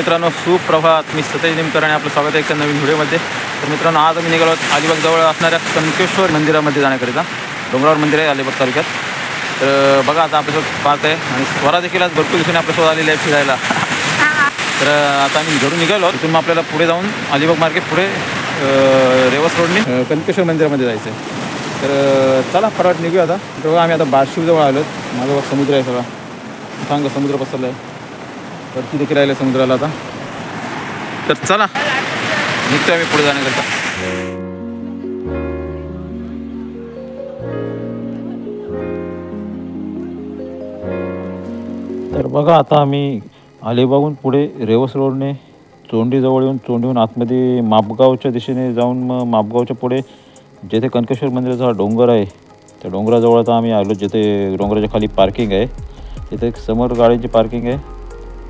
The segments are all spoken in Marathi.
मित्रांनो, सुप्रभात. मी सतेज निमकर आणि आपलं स्वागत आहे एका नवीन व्हिडिओमध्ये. तर मित्रांनो, आज आम्ही निघालो अलिबाग जवळ असणाऱ्या कनकेश्वर मंदिरामध्ये जाण्याकरिता. डोंगरावर मंदिर आहे अलिबाग तालुक्यात. तर बघा, आता आपल्यासोबत पाहत आहे आणि स्वरा देखील आज भरपूर दिवसांनी आपल्यासोबत आलेले आहे फिरायला. तर आता आम्ही घरून निघालो. तिथून मग आपल्याला पुढे जाऊन अलिबाग मार्केट पुढे रेवस रोडने कनकेश्वर मंदिरामध्ये जायचं आहे. तर चला फटाफट निघूया आता. तर आम्ही आता बार्शीजवळ आलो. माझा समुद्र आहे सगळा, चांगलं समुद्र पसरलं आहे. वरती देखील राहिलं समुद्राला आता. तर चला निघतो आम्ही पुढे जाण्याकरता. तर बघा, आता आम्ही अलिबागहून पुढे रेवस रोडने चोंडीजवळ येऊन, चोंडीहून आतमध्ये मापगावच्या दिशेने जाऊन, मग मापगावच्या पुढे जेथे कनकेश्वर मंदिराचा डोंगर आहे त्या डोंगराजवळ आता आम्ही आलो. जिथे डोंगराच्या खाली पार्किंग आहे, तिथे एक समोर गाडीची पार्किंग आहे.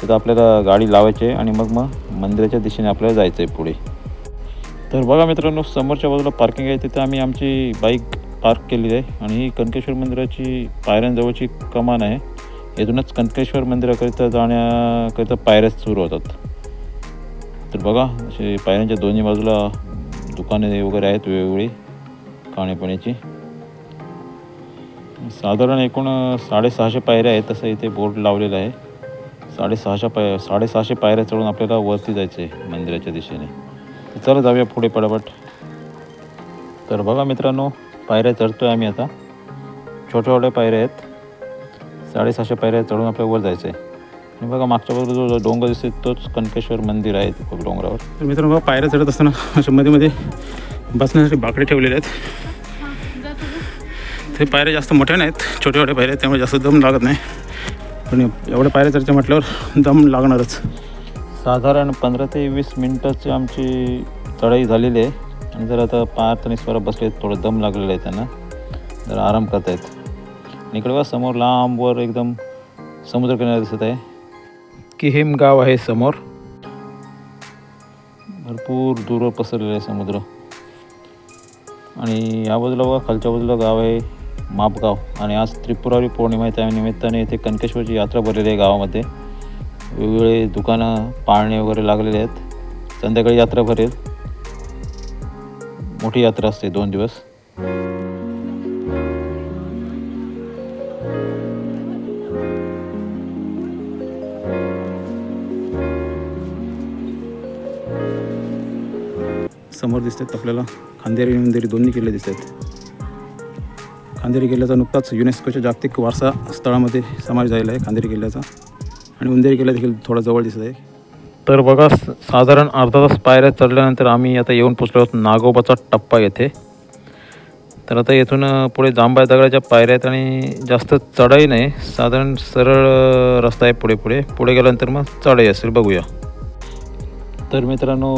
तिथं आपल्याला गाडी लावायची आहे आणि मग मंदिराच्या दिशेने आपल्याला जायचं आहे पुढे. तर बघा मित्रांनो, समोरच्या बाजूला पार्किंग आहे. तिथे आम्ही आमची बाईक पार्क केलेली आहे आणि ही कनकेश्वर मंदिराची पायऱ्यांजवळची कमान आहे. इथूनच कनकेश्वर मंदिराकरिता जाण्याकरिता पायऱ्या सुरू होतात. तर बघा, असे पायऱ्यांच्या दोन्ही बाजूला दुकाने वगैरे आहेत वेगवेगळी खाण्यापिण्याची. साधारण एकूण 650 पायऱ्या आहेत तसं इथे बोर्ड लावलेला आहे. 650 पायऱ्या चढून आपल्याला वरती जायचं आहे मंदिराच्या दिशेने. तर चला जाऊया पुढे पटापट. तर बघा मित्रांनो, पायऱ्या चढतो आहे आम्ही आता. छोट्या छोट्या पायऱ्या आहेत. 650 पायऱ्या चढून आपल्याला वर जायचं आहे. आणि बघा, मागच्या बाजूला जो डोंगर दिसते तोच कनकेश्वर मंदिर आहे डोंगरावर. तर मित्रांनो, बघा, पायऱ्या चढत असताना अशा मध्ये बसण्यासाठी बाकडे ठेवलेले आहेत. ते पायऱ्या जास्त मोठ्या नाहीत, छोट्या छोट्या पायऱ्या, त्यामुळे जास्त दम लागत नाही. पण एवढ्या पायऱ्या चढच्या म्हटल्यावर दम लागणारच. साधारण 15 ते 20 मिनटाची आमची चढाई झालेली आहे. आणि जर आता पायात आणि स्वरा बसले, थोडं दम लागलेलं आहे त्यांना, जरा आराम करतायत. आणि इकडे बघा, समोर लांबवर एकदम समुद्रकिनारा दिसत आहे. किहिम गाव आहे समोर. भरपूर दूरवर पसरलेलं आहे समुद्र. आणि या बाजूला बघा, खालच्या बाजूला गाव आहे मापगाव. आणि आज त्रिपुरारी पौर्णिमा आहे, त्या निमित्ताने इथे कनकेश्वरची यात्रा भरलेली आहे गावामध्ये. वेगवेगळे दुकानं, पाळणे वगैरे लागलेले आहेत. संध्याकाळी यात्रा भरेल. मोठी यात्रा असते 2 दिवस. समोर दिसतात आपल्याला खांदेरी उंदेरी दोन्ही किल्ले दिसत आहेत. खांदेरी किल्ल्याचा नुकताच युनेस्कोच्या जागतिक वारसा स्थळामध्ये समावेश झालेला आहे खांदेरी किल्ल्याचा. आणि उंदेरी किल्ला देखील थोडा जवळ दिसत आहे. तर बघा, साधारण अर्धा तास पायऱ्या चढल्यानंतर आम्ही आता येऊन पोचलो आहोत नागोबाचा टप्पा येथे. तर आता येथून पुढे जांभळ्या दगडाच्या पायऱ्या आहेत आणि जास्त चढाई नाही, साधारण सरळ रस्ता आहे. पुढे गेल्यानंतर मग चढाई असेल, बघूया. तर मित्रांनो,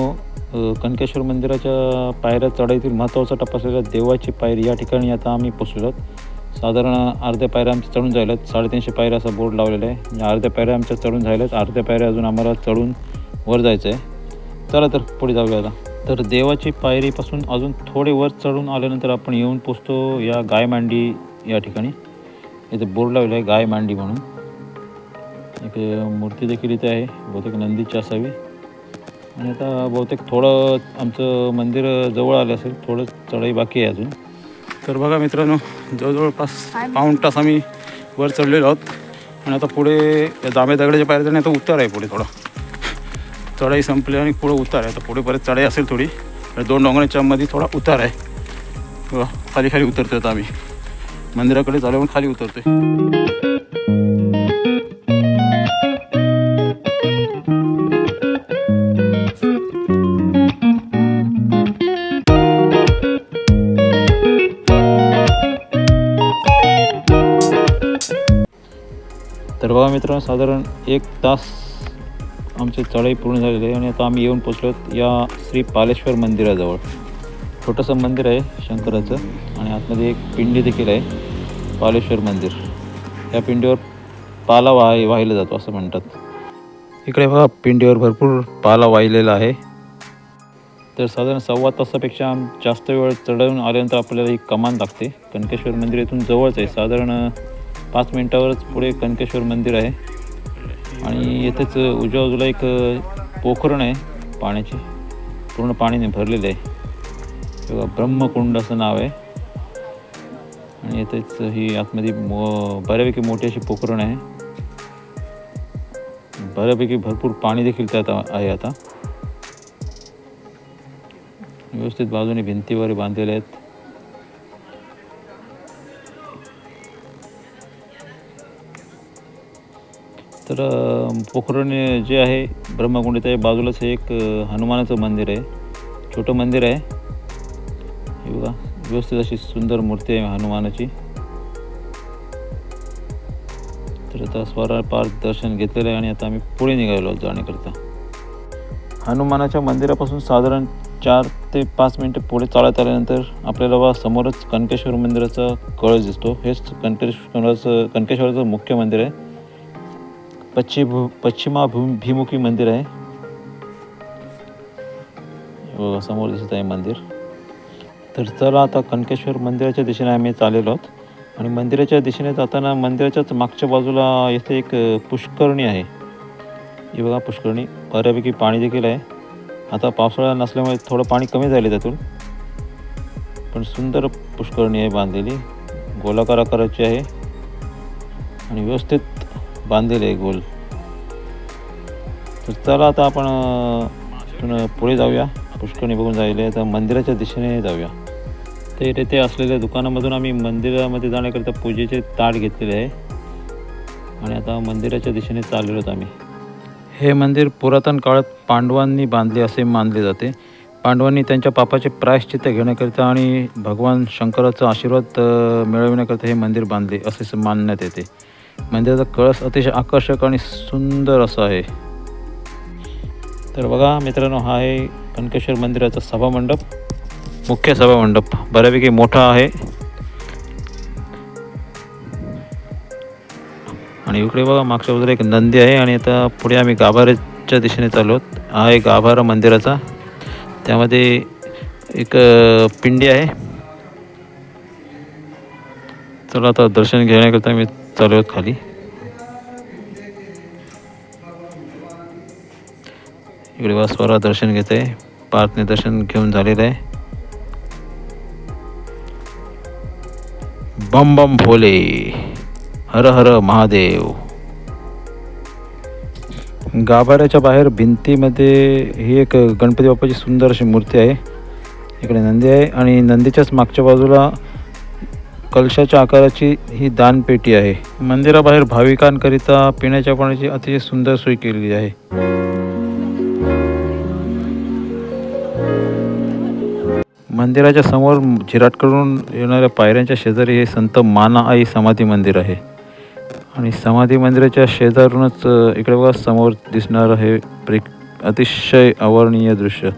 कनकेश्वर मंदिराच्या पायऱ्या चढाईतील महत्त्वाचा टप्पा असलेल्या देवाची पायरी या ठिकाणी आता आम्ही पोचलो आहोत. साधारण अर्ध्या पायऱ्या आमच्या चढून झाल्यात. 350 पायऱ्या असा बोर्ड लावलेला आहे. या अर्ध्या पायऱ्या आमच्या चढून झाल्यात. अर्ध्या पायऱ्या अजून आम्हाला चढून वर जायचं आहे. चला तर पुढे जाऊया आता. तर देवाची पायरीपासून अजून थोडे वर चढून आल्यानंतर आपण येऊन पोचतो या गायमांडी या ठिकाणी. इथे बोर्ड लावलेला आहे गायमांडी म्हणून. एक मूर्ती देखील इथे आहे, बहुतेक नंदीची असावी. आणि आता बहुतेक थोडं आमचं मंदिर जवळ आलं असेल, थोडं चढाई बाकी आहे अजून. तर बघा मित्रांनो, जवळपास पाऊण तास आम्ही वर चढलेलो आहोत. आणि आता पुढे जांभळ्या दगडाच्या पायऱ्या जाणे आता उतार आहे. पुढे थोडा चढाई संपली आणि पुढे उतार आहे. आता पुढे परत चढाई असेल थोडी. 2 डोंगराच्या मध्ये थोडा उतार आहे. बघा, खाली उतरतोय आता आम्ही. मंदिराकडे चालवून खाली उतरतोय. तर बघा मित्रांनो, साधारण 1 तास आमची चढाई पूर्ण झालेली आहे. आणि आता आम्ही येऊन पोचलो या श्री पालेश्वर मंदिराजवळ. छोटंसं मंदिर आहे शंकराचं. आणि आतमध्ये एक पिंडी देखील आहे, पालेश्वर मंदिर. या पिंडीवर पाला वाहिला जातो असं म्हणतात. इकडे बघा, पिंडीवर भरपूर पाला वाहिलेला आहे. तर साधारण 1.25 तासापेक्षा जास्त वेळ चढवून आल्यानंतर आपल्याला ही कमान लागते. कनकेश्वर मंदिर इथून जवळच आहे. साधारण 5 मिनिटावरच पुढे कनकेश्वर मंदिर आहे. आणि येथेच उजव्या बाजूला एक पोखरण आहे पाण्याची, पूर्ण पाण्याने भरलेलं आहे. तेव्हा ब्रह्मकुंड असं नाव आहे. आणि इथेच ही आतमध्ये बऱ्यापैकी मोठी अशी पोखरण आहे. बऱ्यापैकी भरपूर पाणी देखील त्यात आहे. आता व्यवस्थित बाजूने भिंती वगैरे बांधलेले आहेत. तर पोखरण जे आहे ब्रह्मकुंड, त्या बाजूलाच एक हनुमानाचं मंदिर आहे, छोटं मंदिर आहे. हे बघा, व्यवस्थित अशी सुंदर मूर्ती आहे हनुमानाची. तर आता स्वरा पार्क दर्शन घेतलेलं आहे आणि आता आम्ही पुढे निघालो जाण्याकरता. हनुमानाच्या मंदिरापासून साधारण 4 ते 5 मिनटं पुढे चालत आल्यानंतर आपल्याला बघा समोरच कनकेश्वर मंदिराचा कळस दिसतो. हेच कनकेश्वराचं मुख्य मंदिर आहे. पश्चिमाभिमुखी मंदिर आहे. समोर दिसत आहे मंदिर. तर चला आता कनकेश्वर मंदिराच्या दिशेने आम्ही चाललेलो आहोत. आणि मंदिराच्या दिशेने जाताना मंदिराच्याच मागच्या बाजूला इथे एक पुष्करणी आहे. ही बघा पुष्करणी, बऱ्यापैकी पाणी देखील आहे. आता पावसाळा नसल्यामुळे थोडं पाणी कमी झाले त्यातून, पण सुंदर पुष्करणी आहे बांधलेली, गोलाकार आकाराची आहे आणि व्यवस्थित बांधलेले आहे गोल. तर चला आता आपण इथून पुढे जाऊया. पुष्करणी बघून जायला आता मंदिराच्या दिशेने जाऊया. तर तेथे असलेल्या दुकानामधून आम्ही मंदिरामध्ये जाण्याकरिता पूजेचे ताट घेतलेले आहे आणि आता मंदिराच्या दिशेने चाललेलो आहोत आम्ही. हे मंदिर पुरातन काळात पांडवांनी बांधले असे मानले जाते. पांडवांनी त्यांच्या पापाचे प्रायश्चित्त घेण्याकरिता आणि भगवान शंकराचा आशीर्वाद मिळविण्याकरिता हे मंदिर बांधले असे मानण्यात येते. मंदिराचा कळस अतिशय आकर्षक आणि सुंदर असा आहे. तर बघा मित्रांनो, हा आहे कनकेश्वर मंदिराचा सभामंडप, मुख्य सभामंडप. बऱ्यापैकी मोठा आहे. आणि इकडे बघा मागच्या बाजूला एक नंदी आहे. आणि आता पुढे आम्ही गाभाऱ्याच्या दिशेने चाललो आहोत. हा आहे गाभारा मंदिराचा. त्यामध्ये एक पिंडी आहे. चला आता दर्शन घेण्याकरता आम्ही चाललो आहोत खाली. इकडे बघा स्वरा दर्शन घेत आहे. पार्थने दर्शन घेऊन झालेलं आहे. बम बम भोले, हर हर महादेव. गाभाऱ्याच्या बाहेर भिंतीमध्ये ही एक गणपती बाप्पाची सुंदर अशी मूर्ती आहे. इकडे नंदी आहे आणि नंदीच्याच मागच्या बाजूला कलशाच्या आकाराची ही दानपेटी आहे. मंदिराबाहेर भाविकांकरिता पिण्याच्या पाण्याची अतिशय सुंदर सोय केलेली आहे. मंदिराच्या समोर झिराटकडून येणाऱ्या पायऱ्यांच्या शेजारी हे संत माना आई समाधी मंदिर आहे. आणि समाधी मंदिराच्या शेजारूनच इकडे बघा समोर दिसणारं हे अतिशय अवर्णनीय दृश्य.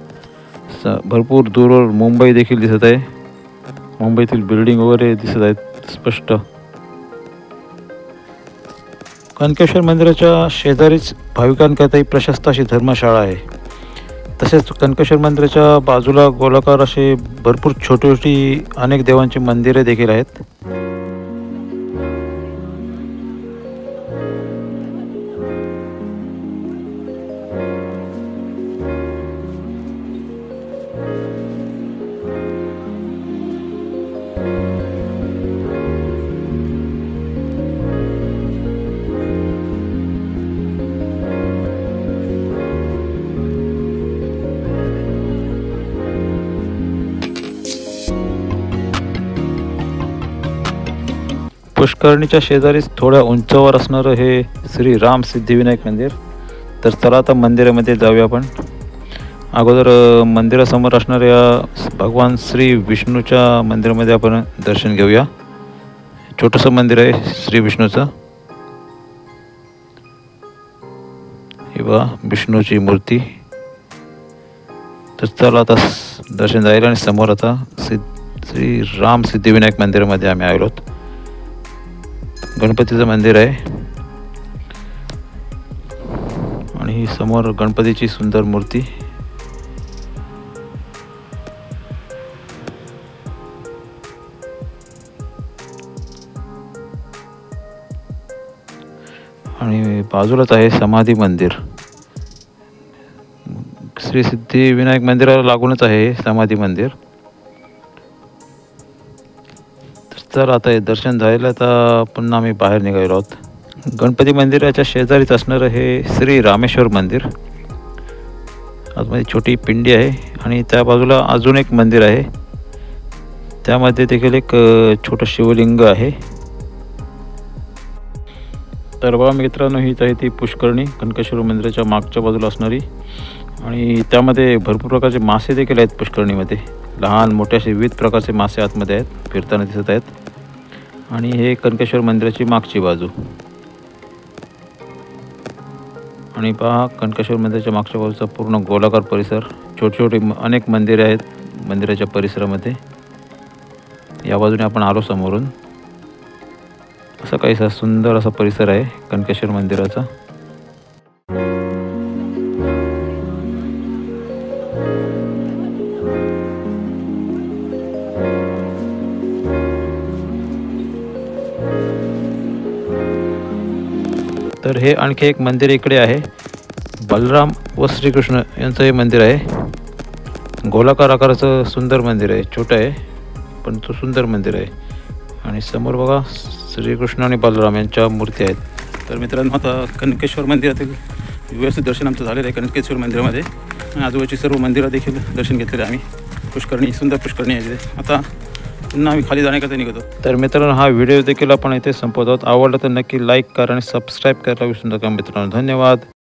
भरपूर दूरवर मुंबई देखील दिसत आहे. मुंबईतील बिल्डिंग वगैरे दिसत आहेत स्पष्ट. कनकेश्वर मंदिराच्या शेजारीच भाविकांकरता ही प्रशस्त अशी धर्मशाळा आहे. तसेच कनकेश्वर मंदिराच्या बाजूला गोलाकार असे भरपूर छोटी छोटी अनेक देवांची मंदिरे देखील आहेत. पुष्करणीच्या शेजारीच थोड्या उंचावर असणारं हे श्री राम सिद्धिविनायक मंदिर. तर चला आता मंदिरामध्ये जाऊया आपण. अगोदर मंदिरासमोर असणाऱ्या भगवान श्री विष्णूच्या मंदिरामध्ये आपण दर्शन घेऊया. छोटंसं मंदिर आहे श्री विष्णूचं. हे बघा विष्णूची मूर्ती. तर चला आता दर्शन जायला. आणि समोर आता श्री राम सिद्धिविनायक मंदिरामध्ये आम्ही आलो आहोत. गणपतीचं मंदिर आहे आणि ही समोर गणपतीची सुंदर मूर्ती. आणि बाजूलाच आहे समाधी मंदिर. श्री सिद्धिविनायक मंदिराला लागूनच आहे समाधी मंदिर. तर आता हे दर्शन झालेलं तर पुन्हा आम्ही बाहेर निघालो आहोत. गणपती मंदिराच्या शेजारीच असणारं हे श्री रामेश्वर मंदिर. आतमध्ये छोटी पिंडी आहे आणि त्या बाजूला अजून एक मंदिर आहे, त्यामध्ये देखील एक छोटं शिवलिंग आहे. तर बघा मित्रांनो, हीच आहे ती पुष्करणी कनकेश्वर मंदिराच्या मागच्या बाजूला असणारी. आणि त्यामध्ये भरपूर प्रकारचे मासे देखील आहेत पुष्करणीमध्ये. लहान मोठे असे विविध प्रकारचे मासे आतमध्ये आहेत, फिरताना दिसत आहेत. आणि हे कनकेश्वर मंदिराची मागची बाजू. आणि पहा कनकेश्वर मंदिराच्या मागच्या बाजूचा पूर्ण गोलाकार परिसर. छोटी छोटी अनेक मंदिरे आहेत मंदिराच्या परिसरामध्ये. या बाजूने आपण आलो समोरून. असा काहीसा सुंदर असा परिसर आहे कनकेश्वर मंदिराचा. तर हे आणखी एक मंदिर इकडे आहे. बलराम व श्रीकृष्ण यांचं हे मंदिर आहे. गोलाकार आकाराचं सुंदर मंदिर आहे. छोटं आहे पण तो सुंदर मंदिर आहे. आणि समोर बघा श्रीकृष्ण आणि बलराम यांच्या मूर्ती आहेत. तर मित्रांनो, आता कनकेश्वर मंदिरातील व्यवस्थित दर्शन आमचं झालेलं आहे कनकेश्वर मंदिरामध्ये. आणि आजूबाजूची सर्व मंदिरं देखील दर्शन घेतलेलं आहे आम्ही. पुष्करणी, सुंदर पुष्करणी आहे. आता पुन्हा आम्ही खाली जाण्याकरता निघतो. तर मित्रांनो, हा व्हिडिओ देखील आपण इथे संपवत आहोत. आवडला तर नक्की लाईक करा आणि सबस्क्राईब करायला विसरू नका मित्रांनो. धन्यवाद.